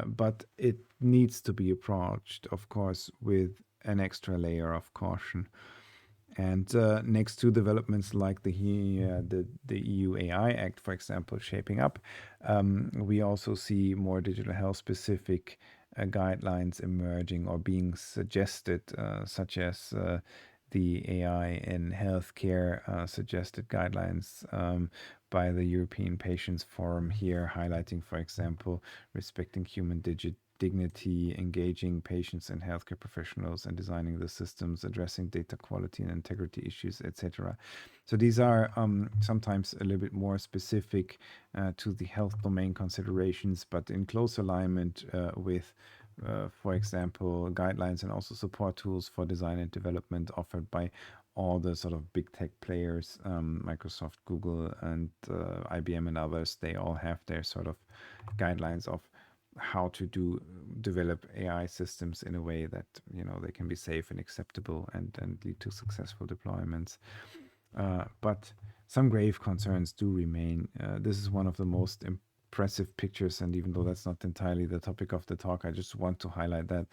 But it needs to be approached, of course, with an extra layer of caution. And next to developments like the EU AI Act, for example, shaping up, we also see more digital health specific guidelines emerging or being suggested, such as the AI in healthcare suggested guidelines by the European Patients Forum here, highlighting, for example, respecting human dignity, engaging patients and healthcare professionals, and designing the systems, addressing data quality and integrity issues, etc. So these are sometimes a little bit more specific to the health domain considerations, but in close alignment with for example, guidelines and also support tools for design and development offered by all the sort of big tech players, Microsoft, Google, and IBM and others. They all have their sort of guidelines of how to develop AI systems in a way that they can be safe and acceptable and lead to successful deployments. But some grave concerns do remain. This is one of the most impressive pictures, and even though that's not entirely the topic of the talk, I just want to highlight that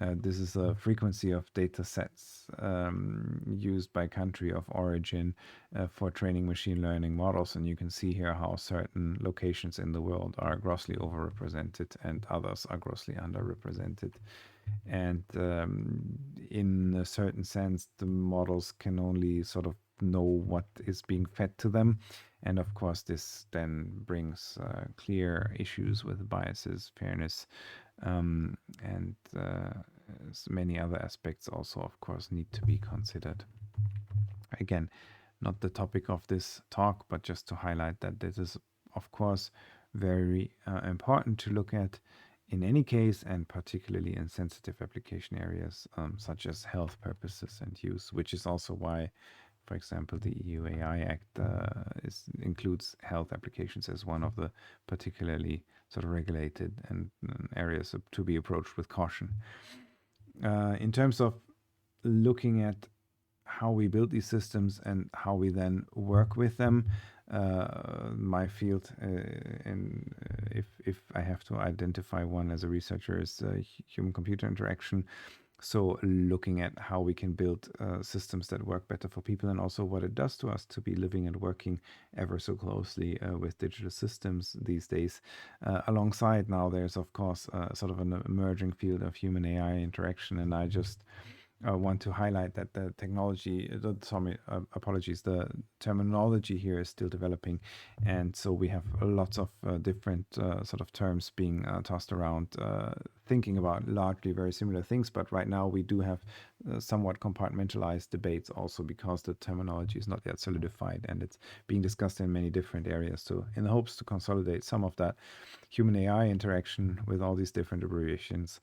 this is a frequency of data sets used by country of origin for training machine learning models. And you can see here how certain locations in the world are grossly overrepresented and others are grossly underrepresented. And in a certain sense, the models can only sort of know what is being fed to them. And of course, this then brings clear issues with biases, fairness, and many other aspects also, of course, need to be considered. Again, not the topic of this talk, but just to highlight that this is, of course, very important to look at in any case, and particularly in sensitive application areas such as health purposes and use, which is also why, for example, the EU AI Act includes health applications as one of the particularly sort of regulated and areas to be approached with caution. In terms of looking at how we build these systems and how we then work with them, my field, and if I have to identify one as a researcher, is human-computer interaction. So looking at how we can build systems that work better for people, and also what it does to us to be living and working ever so closely with digital systems these days. Alongside now, there's of course sort of an emerging field of human AI interaction, and I just want to highlight that the technology, apologies, the terminology here is still developing. And so we have lots of different sort of terms being tossed around, thinking about largely very similar things. But right now we do have somewhat compartmentalized debates also because the terminology is not yet solidified and it's being discussed in many different areas. So in the hopes to consolidate some of that human AI interaction with all these different abbreviations,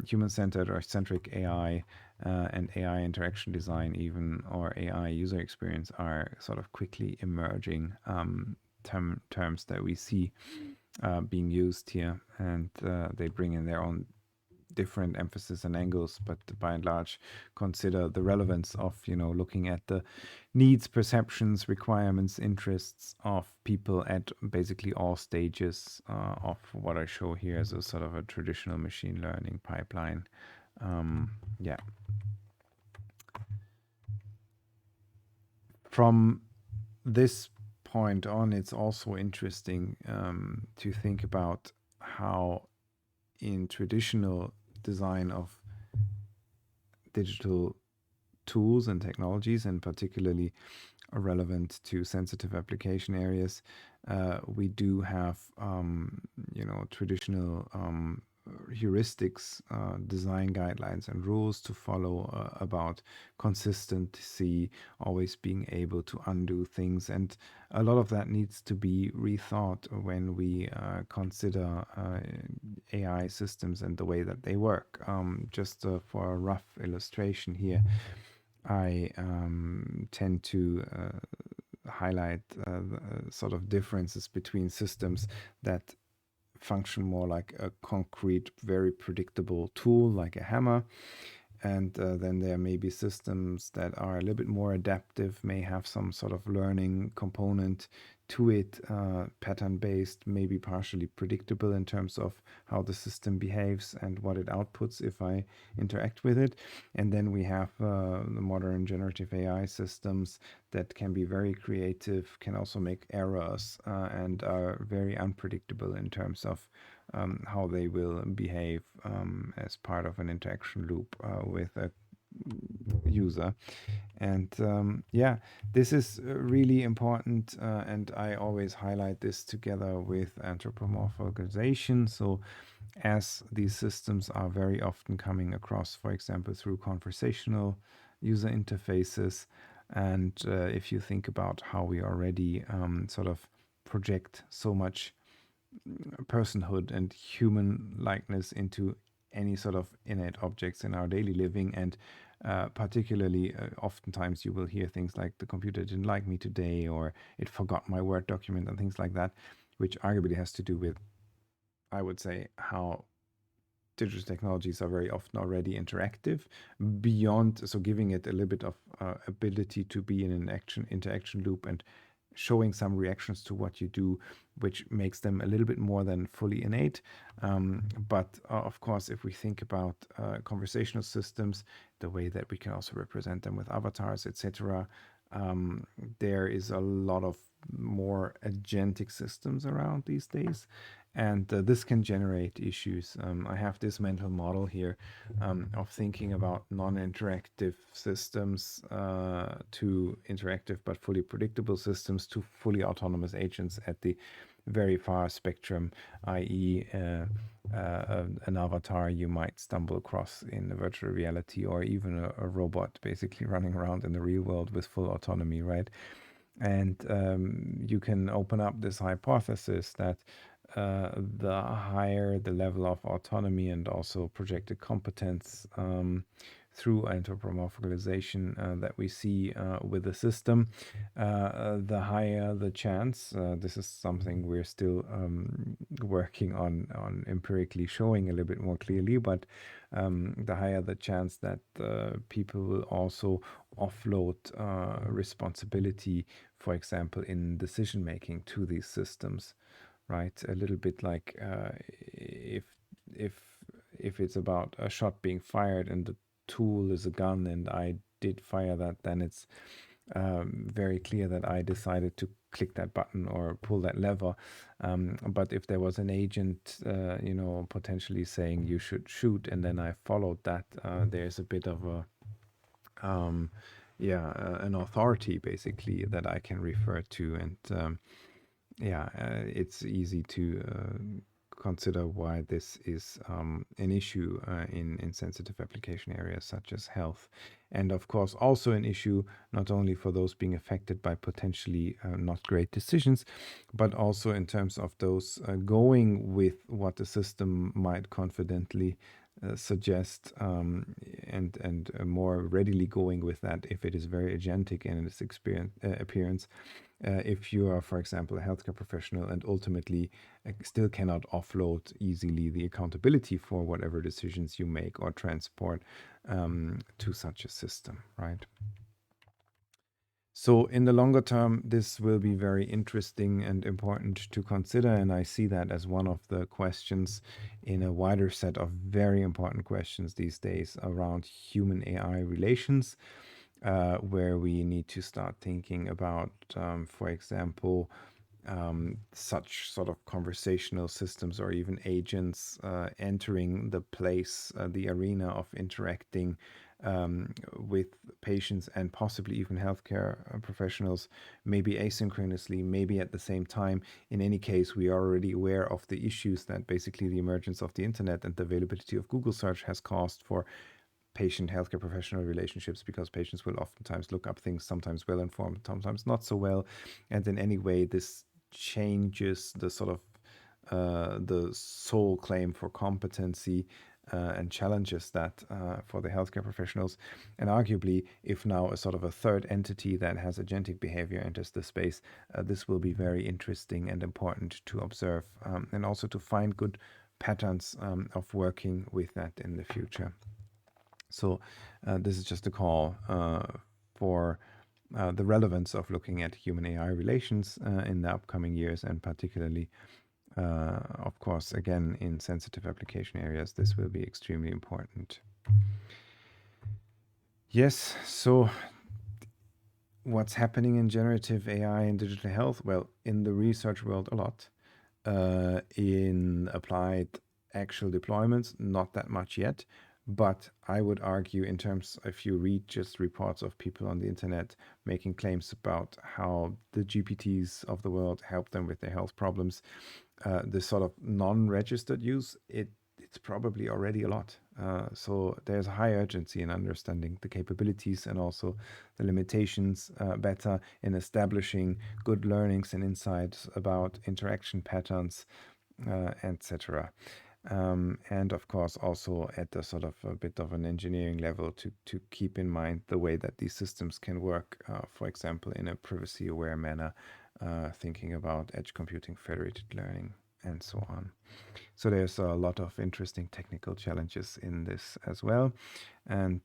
human-centered or centric AI and AI interaction design even, or AI user experience, are sort of quickly emerging terms that we see being used here, and they bring in their own different emphasis and angles, but by and large consider the relevance of looking at the needs, perceptions, requirements, interests of people at basically all stages of what I show here as a sort of a traditional machine learning pipeline. Yeah. From this point on, it's also interesting to think about how in traditional design of digital tools and technologies, and particularly relevant to sensitive application areas, we do have traditional heuristics, design guidelines, and rules to follow about consistency, always being able to undo things. And a lot of that needs to be rethought when we consider AI systems and the way that they work. Just for a rough illustration here, I tend to highlight the sort of differences between systems that function more like a concrete, very predictable tool, like a hammer. And then there may be systems that are a little bit more adaptive, may have some sort of learning component to it, pattern-based, maybe partially predictable in terms of how the system behaves and what it outputs if I interact with it. And then we have the modern generative AI systems that can be very creative, can also make errors, and are very unpredictable in terms of how they will behave as part of an interaction loop with a user. And yeah, this is really important, and I always highlight this together with anthropomorphization. So as these systems are very often coming across, for example, through conversational user interfaces, and if you think about how we already sort of project so much personhood and human likeness into any sort of innate objects in our daily living, and particularly oftentimes you will hear things like the computer didn't like me today, or it forgot my Word document, and things like that, which arguably has to do with, I would say, how digital technologies are very often already interactive beyond, so giving it a little bit of ability to be in an interaction loop and showing some reactions to what you do, which makes them a little bit more than fully innate. But of course, if we think about conversational systems, the way that we can also represent them with avatars, etc., there is a lot of more agentic systems around these days, and this can generate issues. I have this mental model here of thinking about non-interactive systems to interactive but fully predictable systems to fully autonomous agents at the very far spectrum, i.e. An avatar you might stumble across in virtual reality, or even a robot basically running around in the real world with full autonomy, right? And you can open up this hypothesis that the higher the level of autonomy and also projected competence through anthropomorphization that we see with the system, the higher the chance. This is something we're still working on empirically showing a little bit more clearly, but the higher the chance that people will also offload responsibility, for example, in decision making to these systems, right? A little bit like if if if it's about a shot being fired and the tool is a gun and I did fire that, then it's very clear that I decided to click that button or pull that lever. But if there was an agent, potentially saying you should shoot, and then I followed that, there's a bit of a an authority basically that I can refer to, and it's easy to consider why this is an issue in sensitive application areas such as health. And of course, also an issue not only for those being affected by potentially not great decisions, but also in terms of those going with what the system might confidently suggest, and more readily going with that if it is very agentic in its appearance. If you are, for example, a healthcare professional and ultimately still cannot offload easily the accountability for whatever decisions you make or transport to such a system, right? So in the longer term, this will be very interesting and important to consider, and I see that as one of the questions in a wider set of very important questions these days around human AI relations, where we need to start thinking about, for example, such sort of conversational systems or even agents entering the place, the arena of interacting with patients and possibly even healthcare professionals, maybe asynchronously, maybe at the same time. In any case, we are already aware of the issues that basically the emergence of the internet and the availability of Google search has caused for patient healthcare professional relationships, because patients will oftentimes look up things, sometimes well informed, sometimes not so well. And in any way, this changes the sort of the sole claim for competency and challenges that for the healthcare professionals. And arguably, if now a sort of a third entity that has agentic behavior enters the space, this will be very interesting and important to observe, and also to find good patterns of working with that in the future. So this is just a call for the relevance of looking at human AI relations in the upcoming years, and particularly, of course, again, in sensitive application areas, this will be extremely important. Yes, so what's happening in generative AI and digital health? Well, in the research world, a lot. In applied actual deployments, not that much yet. But I would argue, in terms, if you read just reports of people on the internet making claims about how the GPTs of the world help them with their health problems, this sort of non-registered use, it's probably already a lot. So there's a high urgency in understanding the capabilities and also the limitations better, in establishing good learnings and insights about interaction patterns, etc. And of course, also at a sort of a bit of an engineering level, to keep in mind the way that these systems can work, for example, in a privacy-aware manner, thinking about edge computing, federated learning, and so on. So there's a lot of interesting technical challenges in this as well. And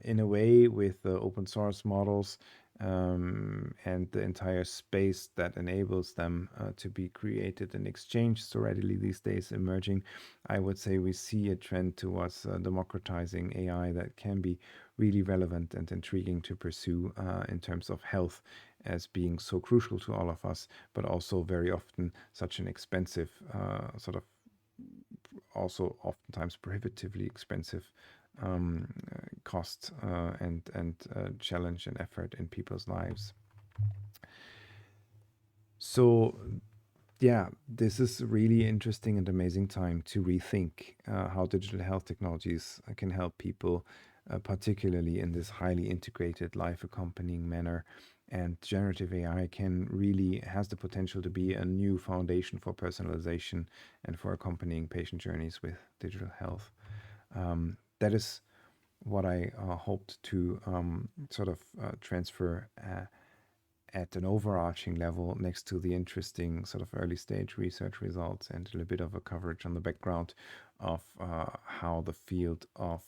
in a way, with the open source models and the entire space that enables them to be created and exchanged so readily these days emerging, I would say we see a trend towards democratizing AI that can be really relevant and intriguing to pursue in terms of health, as being so crucial to all of us, but also very often such an expensive, sort of also oftentimes prohibitively expensive cost and challenge and effort in people's lives. So yeah, this is a really interesting and amazing time to rethink how digital health technologies can help people, particularly in this highly integrated life accompanying manner. And generative AI has the potential to be a new foundation for personalization and for accompanying patient journeys with digital health. That is what I hoped to sort of transfer at an overarching level, next to the interesting sort of early stage research results and a little bit of a coverage on the background of how the field of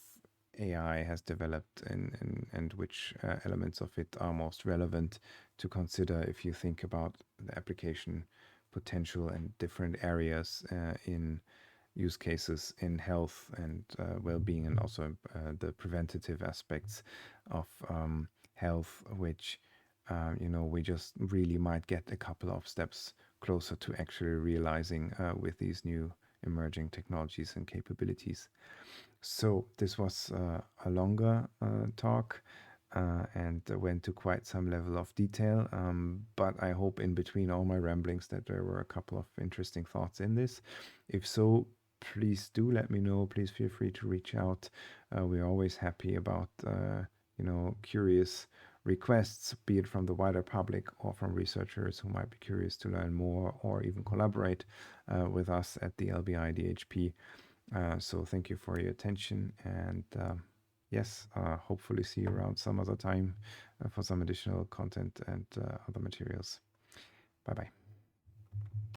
AI has developed and which elements of it are most relevant to consider if you think about the application potential and different areas in use cases in health and well-being, and also the preventative aspects of health, which we just really might get a couple of steps closer to actually realizing with these new emerging technologies and capabilities. So this was a longer talk and went to quite some level of detail, but I hope in between all my ramblings that there were a couple of interesting thoughts in this. If so, please do let me know. Please feel free to reach out. We're always happy about curious requests, be it from the wider public or from researchers who might be curious to learn more or even collaborate with us at the LBI-DHP. So thank you for your attention, and yes, hopefully see you around some other time for some additional content and other materials. Bye-bye.